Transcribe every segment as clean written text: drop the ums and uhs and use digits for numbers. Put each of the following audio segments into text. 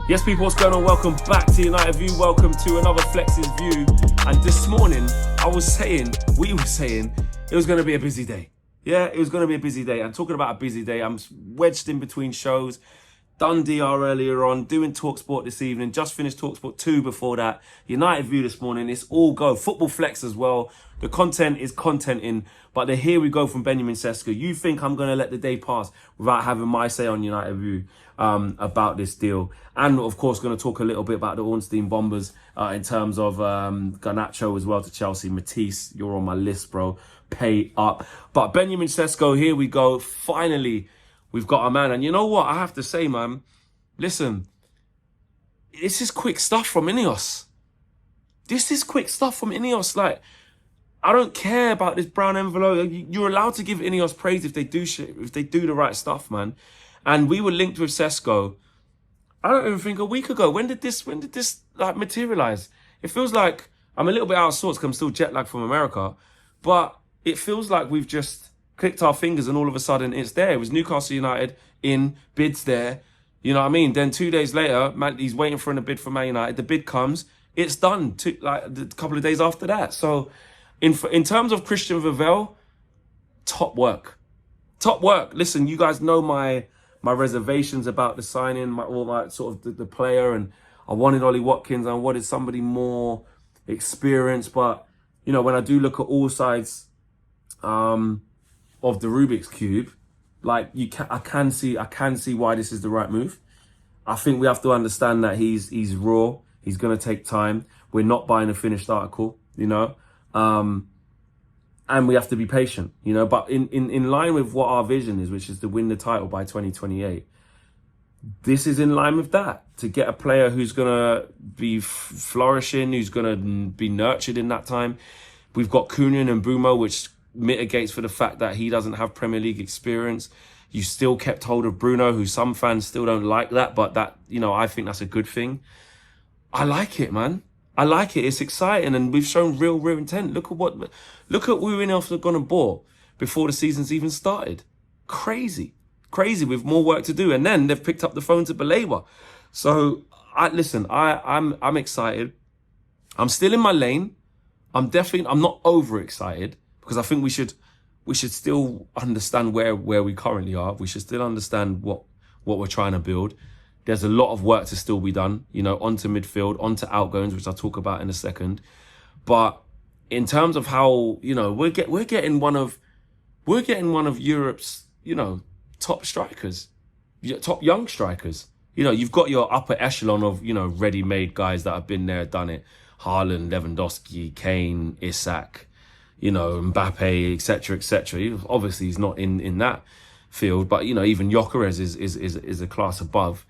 Yes, people, what's going on? Welcome back to United View. Welcome to another Flex's View. And this morning, we were saying, it was going to be a busy day. Yeah, it was going to be a busy day. And talking about a busy day, I'm wedged in between shows. Done DR earlier on, doing TalkSport this evening, just finished TalkSport 2 before that. United View this morning, it's all go. Football Flex as well. The content is contenting, but the here we go from Benjamin Sesko. You think I'm going to let the day pass without having my say on United View about this deal? And of course, going to talk a little bit about the Ornstein Bombers in terms of Garnacho as well to Chelsea. Matisse, you're on my list, bro. Pay up. But Benjamin Sesko, here we go. Finally, we've got a man. And you know what? I have to say, man, listen, this is quick stuff from Ineos. This is quick stuff from Ineos. Like, I don't care about this brown envelope. You're allowed to give Ineos praise if they do shit, if they do the right stuff, man. And we were linked with Sesko, I don't even think a week ago. When did this like materialize? It feels like I'm a little bit out of sorts because I'm still jet lagged from America. But it feels like we've just clicked our fingers and all of a sudden it's there. It was Newcastle United in, bids there. You know what I mean? Then 2 days later, man, he's waiting for a bid from Man United. The bid comes, it's done. Like a couple of days after that. So in terms of Christian Vivell, top work. Top work. Listen, you guys know my reservations about the signing, all my sort of the player, and I wanted Ollie Watkins. I wanted somebody more experienced, but you know, when I do look at all sides of the Rubik's Cube, like I can see why this is the right move. I think we have to understand that he's raw. He's gonna take time. We're not buying a finished article, you know, and we have to be patient, you know. But in line with what our vision is, which is to win the title by 2028, this is in line with that. To get a player who's gonna be flourishing, who's gonna be nurtured in that time. We've got Cunha and Bumo, which mitigates for the fact that he doesn't have Premier League experience. You still kept hold of Bruno, who some fans still don't like that, but that, you know, I think that's a good thing. I like it, man. I like it. It's exciting, and we've shown real intent. Look at who Ineos have gone and bought before the season's even started. Crazy, with more work to do, and then they've picked up the phone to Baleba. So I'm excited. I'm still in my lane. I'm not overexcited, because I think we should still understand where we currently are. We should still understand what we're trying to build. There's a lot of work to still be done, you know, onto midfield, onto outgoings, which I'll talk about in a second. But in terms of how, you know, we're getting one of Europe's, you know, top strikers, top young strikers. You know, you've got your upper echelon of, you know, ready-made guys that have been there, done it. Haaland, Lewandowski, Kane, Isak, you know, Mbappe, etc. Obviously, he's not in that field, but you know, even Gyökeres is a class above.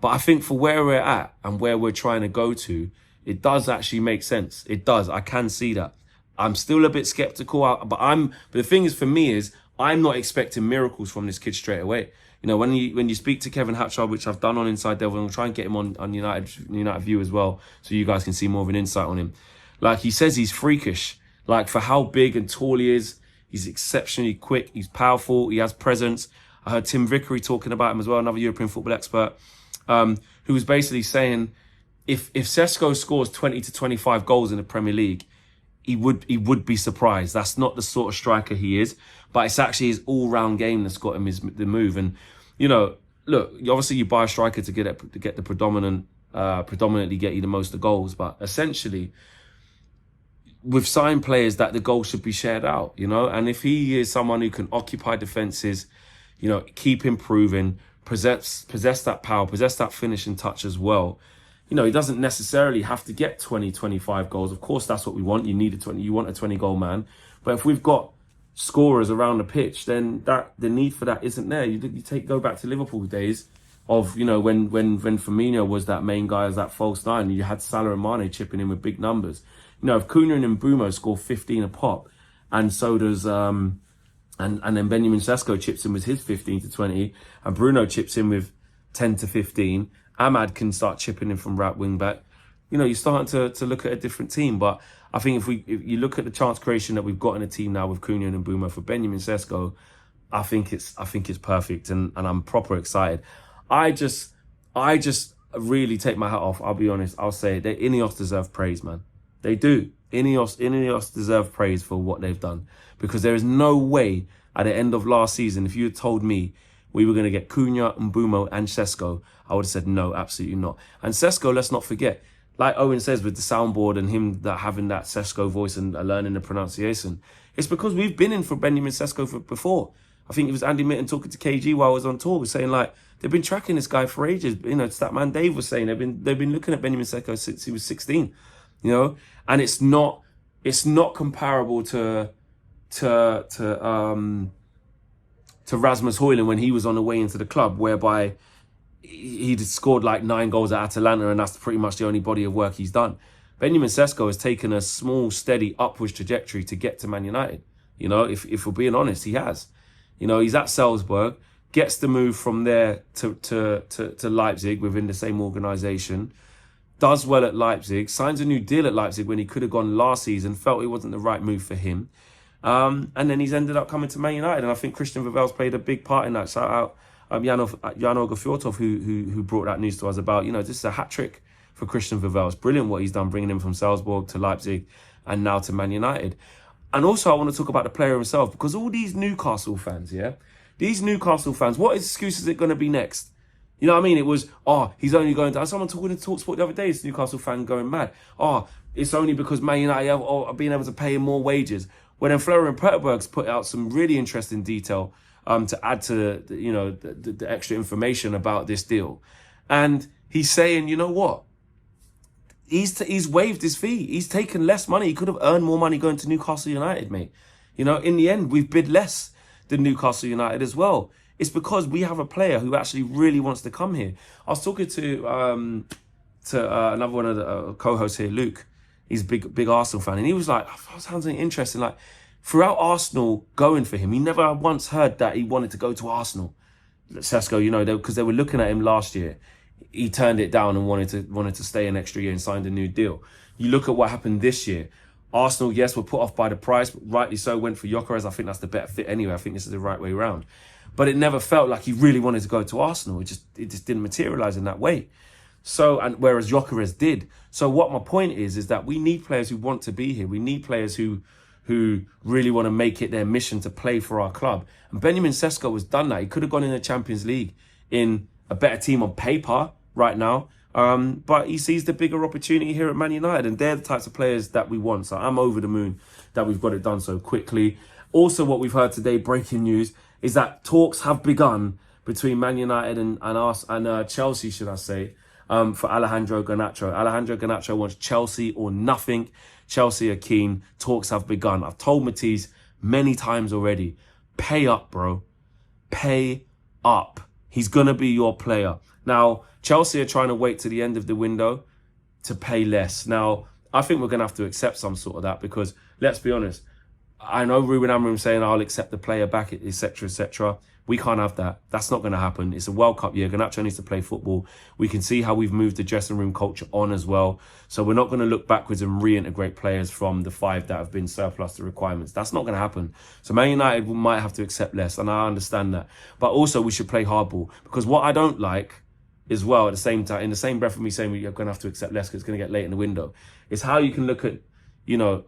But I think for where we're at and where we're trying to go to, it does actually make sense. It does. I can see that. I'm still a bit skeptical, but the thing is, for me, is I'm not expecting miracles from this kid straight away. You know, when you speak to Kevin Hatchard, which I've done on Inside Devil, and I'll try and get him on United View as well, so you guys can see more of an insight on him. Like, he says he's freakish. Like, for how big and tall he is, he's exceptionally quick, he's powerful, he has presence. I heard Tim Vickery talking about him as well, another European football expert, who was basically saying if Cesco scores 20 to 25 goals in the Premier League, he would be surprised. That's not the sort of striker he is, but it's actually his all-round game that's got him the move. And you know, look, obviously you buy a striker to get the predominantly get you the most of goals, but essentially we've signed players that the goals should be shared out, you know. And if he is someone who can occupy defenses, you know, keep improving, possess that power, possess that finishing touch as well, you know, he doesn't necessarily have to get 20, 25 goals. Of course, that's what we want. You want a 20 goal man. But if we've got scorers around the pitch, then the need for that isn't there. Go back to Liverpool days of, you know, when Firmino was that main guy as that false nine, you had Salah and Mane chipping in with big numbers. You know, if Cunha and Mbeumo score 15 a pop, and so does and then Benjamin Sesko chips in with his 15 to 20, and Bruno chips in with 10 to 15. Ahmad can start chipping in from right wing back. You know, you're starting to look at a different team. But I think if you look at the chance creation that we've got in the team now with Cunha and Mbeumo for Benjamin Sesko, I think it's perfect, and I'm proper excited. I just really take my hat off. I'll be honest. I'll say it. Ineos deserve praise, man. They do. Ineos deserve praise for what they've done, because there is no way at the end of last season, if you had told me we were going to get Cunha, Mbumo and Sesko, I would have said no, absolutely not. And Sesko, let's not forget, like Owen says, with the soundboard and him having that Sesko voice and learning the pronunciation, it's because we've been in for Benjamin Sesko before. I think it was Andy Mitten talking to KG while I was on tour, was saying like they've been tracking this guy for ages. You know, Statman Dave was saying they've been looking at Benjamin Sesko since he was 16. You know, and it's not comparable to Rasmus Højlund when he was on the way into the club, whereby he'd scored like 9 goals at Atalanta, and that's pretty much the only body of work he's done. Benjamin Sesko has taken a small, steady upwards trajectory to get to Man United. You know, if we're being honest, he has. You know, he's at Salzburg, gets the move from there to Leipzig within the same organisation, does well at Leipzig, signs a new deal at Leipzig when he could have gone last season, felt it wasn't the right move for him. And then he's ended up coming to Man United, and I think Christian Vivel's played a big part in that. Shout out Jan Ogafjortov, who brought that news to us about, you know, this is a hat-trick for Christian Vivel. It's brilliant what he's done, bringing him from Salzburg to Leipzig and now to Man United. And also I want to talk about the player himself, because all these Newcastle fans, what excuse is it going to be next? You know what I mean? It was, he's only going to... Someone talking to TalkSport the other day, this Newcastle fan going mad. It's only because Man United have been able to pay him more wages. Well, then Florian Plettenberg's put out some really interesting detail to add to the extra information about this deal. And he's saying, you know what? He's waived his fee. He's taken less money. He could have earned more money going to Newcastle United, mate. You know, in the end, we've bid less than Newcastle United as well. It's because we have a player who actually really wants to come here. I was talking to another one of the co-hosts here, Luke. He's a big Arsenal fan, and he was like, "Oh, sounds interesting." Like, throughout Arsenal going for him, he never once heard that he wanted to go to Arsenal. Cesco, you know, because they were looking at him last year. He turned it down and wanted to stay an extra year and signed a new deal. You look at what happened this year. Arsenal, yes, were put off by the price, but rightly so, went for Gyökeres. I think that's the better fit anyway. I think this is the right way around. But it never felt like he really wanted to go to Arsenal. It just didn't materialise in that way. So, and whereas Gyökeres did. So what my point is that we need players who want to be here. We need players who really want to make it their mission to play for our club. And Benjamin Sesko has done that. He could have gone in the Champions League in a better team on paper right now. But he sees the bigger opportunity here at Man United, and they're the types of players that we want. So I'm over the moon that we've got it done so quickly. Also, what we've heard today, breaking news, is that talks have begun between Man United and us and Chelsea, should I say, for Alejandro Garnacho. Alejandro Garnacho wants Chelsea or nothing. Chelsea are keen. Talks have begun. I've told Matisse many times already, pay up, bro. Pay up. He's going to be your player. Now, Chelsea are trying to wait to the end of the window to pay less. Now, I think we're going to have to accept some sort of that, because, let's be honest, I know Ruben Amorim saying I'll accept the player back, etc., etc. We can't have that. That's not going to happen. It's a World Cup year. Garnacho needs to play football. We can see how we've moved the dressing room culture on as well. So we're not going to look backwards and reintegrate players from the 5 that have been surplus to requirements. That's not going to happen. So Man United might have to accept less, and I understand that. But also we should play hardball, because what I don't like as well, at the same time, in the same breath of me saying we're going to have to accept less because it's going to get late in the window, is how you can look at, you know,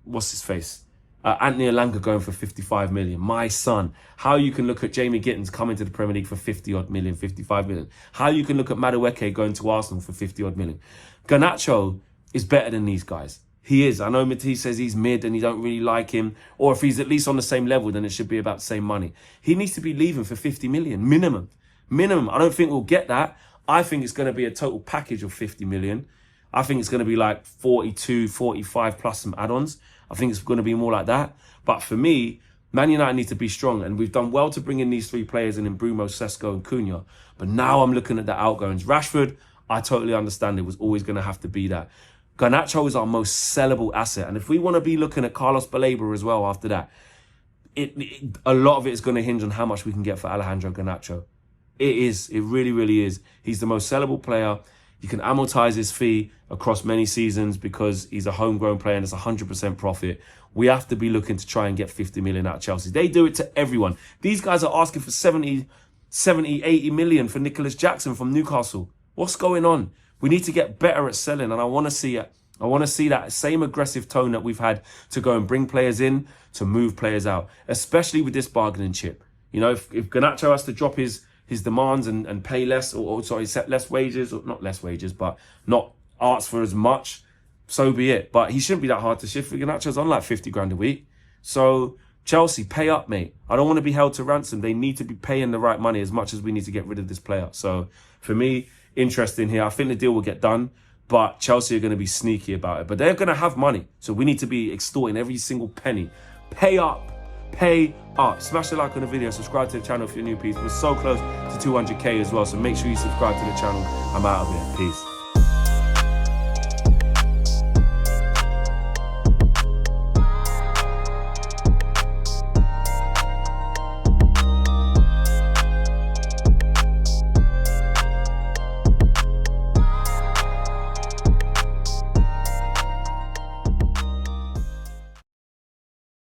what's his face? Anthony Elanga going for 55 million. My son. How you can look at Jamie Gittins coming to the Premier League for 50-odd million, 55 million. How you can look at Madueke going to Arsenal for 50-odd million. Garnacho is better than these guys. He is. I know Matisse says he's mid and you don't really like him. Or if he's at least on the same level, then it should be about the same money. He needs to be leaving for 50 million, minimum. Minimum. I don't think we'll get that. I think it's going to be a total package of 50 million. I think it's going to be like 42, 45 plus some add-ons. I think it's going to be more like that. But for me, Man United need to be strong. And we've done well to bring in these 3 players in Bruno, Sesko and Cunha. But now I'm looking at the outgoings. Rashford, I totally understand it was always going to have to be that. Garnacho is our most sellable asset. And if we want to be looking at Carlos Baleba as well after that, a lot of it is going to hinge on how much we can get for Alejandro Garnacho. It is. It really, really is. He's the most sellable player. You can amortize his fee across many seasons because he's a homegrown player and it's 100% profit. We have to be looking to try and get 50 million out of Chelsea. They do it to everyone. These guys are asking for 70, 80 million for Nicholas Jackson from Newcastle. What's going on? We need to get better at selling, and I want to see it. I want to see that same aggressive tone that we've had to go and bring players in, to move players out, especially with this bargaining chip. You know, if Garnacho has to drop his demands and pay less, or sorry, set less wages, or not less wages, but not ask for as much, so be it. But he shouldn't be that hard to shift. Garnacho's on like 50 grand a week. So Chelsea, pay up, mate. I don't want to be held to ransom. They need to be paying the right money as much as we need to get rid of this player. So for me, interesting here. I think the deal will get done, but Chelsea are going to be sneaky about it. But they're going to have money. So we need to be extorting every single penny. Pay up. Pay up. Smash the like on the video. Subscribe to the channel if you're new, please. We're so close to 200k as well. So make sure you subscribe to the channel. I'm out of here. Peace.